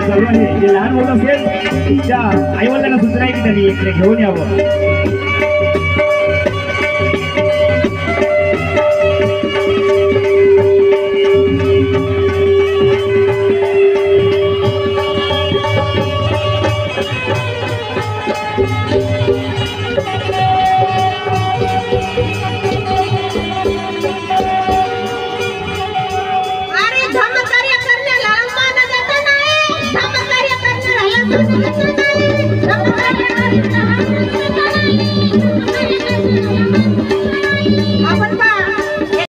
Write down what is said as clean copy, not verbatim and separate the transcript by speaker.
Speaker 1: चालू आहे जे लहान मुलं असेल त्या आईवडिलांना सूचना आहे की त्यांनी इकडे घेऊन यावं.
Speaker 2: Thank you.